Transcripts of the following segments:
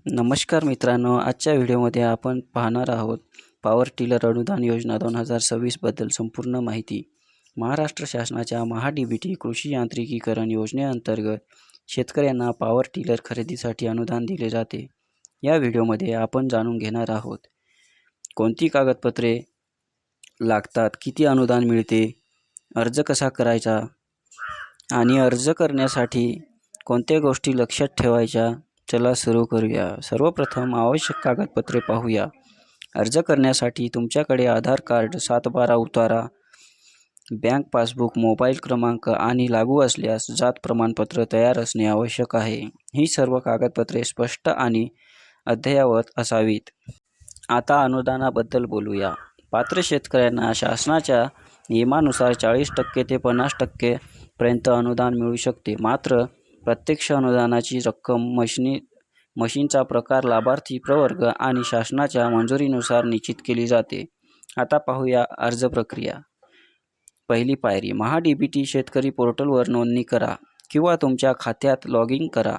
नमस्कार मित्रांनो, आजच्या व्हिडिओमध्ये आपण पाहणार आहोत पॉवर टिलर अनुदान योजना 2026 बद्दल संपूर्ण माहिती। महाराष्ट्र शासनाच्या महा-डी-बी-टी कृषी यांत्रिकीकरण योजनेअंतर्गत शेतकऱ्यांना पॉवर टिलर खरेदीसाठी अनुदान दिले जाते। या व्हिडिओमध्ये आपण जाणून घेणार आहोत कोणती कागदपत्रे लागतात, किती अनुदान मिळते, अर्ज कसा करायचा आणि अर्ज करण्यासाठी कोणत्या गोष्टी लक्षात ठेवायच्या। चला सुरू करूया। सर्वप्रथम आवश्यक कागदपत्रे पाहूया। अर्ज करण्यासाठी तुमच्याकडे आधार कार्ड, 7/12 उतारा, बँक पासबुक, मोबाईल क्रमांक आणि लागू असल्यास जात प्रमाणपत्र तयार असणे आवश्यक आहे। ही सर्व कागदपत्रे स्पष्ट आणि अद्ययावत असावीत। आता अनुदानाबद्दल बोलूया। पात्र शेतकऱ्यांना शासनाच्या नियमानुसार 40% ते 50% पर्यंत अनुदान मिळू शकते। मात्र प्रत्यक्ष अनुदानाची रक्कम, मशीनचा प्रकार, लाभार्थी प्रवर्ग आणि शासनाच्या मंजुरीनुसार निश्चित केली जाते। आता पाहूया अर्ज प्रक्रिया। पहिली पायरी, महा-डी-बी-टी शेतकरी पोर्टलवर नोंदणी करा किंवा तुमच्या खात्यात लॉग इन करा।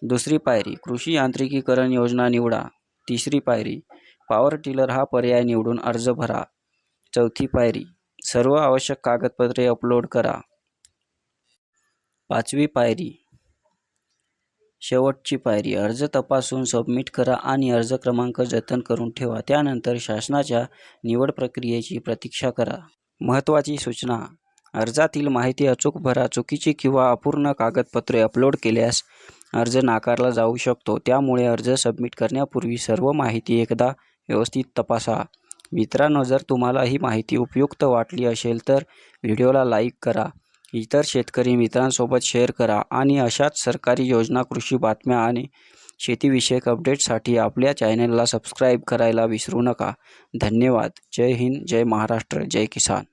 दुसरी पायरी, कृषी यांत्रिकीकरण योजना निवडा। तिसरी पायरी, पॉवर टिलर हा पर्याय निवडून अर्ज भरा। चौथी पायरी, सर्व आवश्यक कागदपत्रे अपलोड करा। पाचवी पायरी, शेवटची पायरी, अर्ज तपासून सबमिट करा आणि अर्ज क्रमांक जतन करून ठेवा। त्यानंतर शासनाच्या निवड प्रक्रियेची प्रतीक्षा करा। महत्त्वाची सूचना, अर्जातील माहिती अचूक भरा। चुकीची किंवा अपूर्ण कागदपत्रे अपलोड केल्यास अर्ज नाकारला जाऊ शकतो। त्यामुळे अर्ज सबमिट करण्यापूर्वी सर्व माहिती एकदा व्यवस्थित तपासा। मित्रांनो, जर तुम्हाला ही माहिती उपयुक्त वाटली असेल तर व्हिडिओला लाईक करा, इतर शेतकरी मित्रांसोबत शेअर करा आणि अशाच सरकारी योजना, कृषी बातम्या आणि शेतीविषयक अपडेट्ससाठी आपल्या चॅनलला सबस्क्राईब करायला विसरू नका। धन्यवाद। जय हिंद, जय महाराष्ट्र, जय किसान।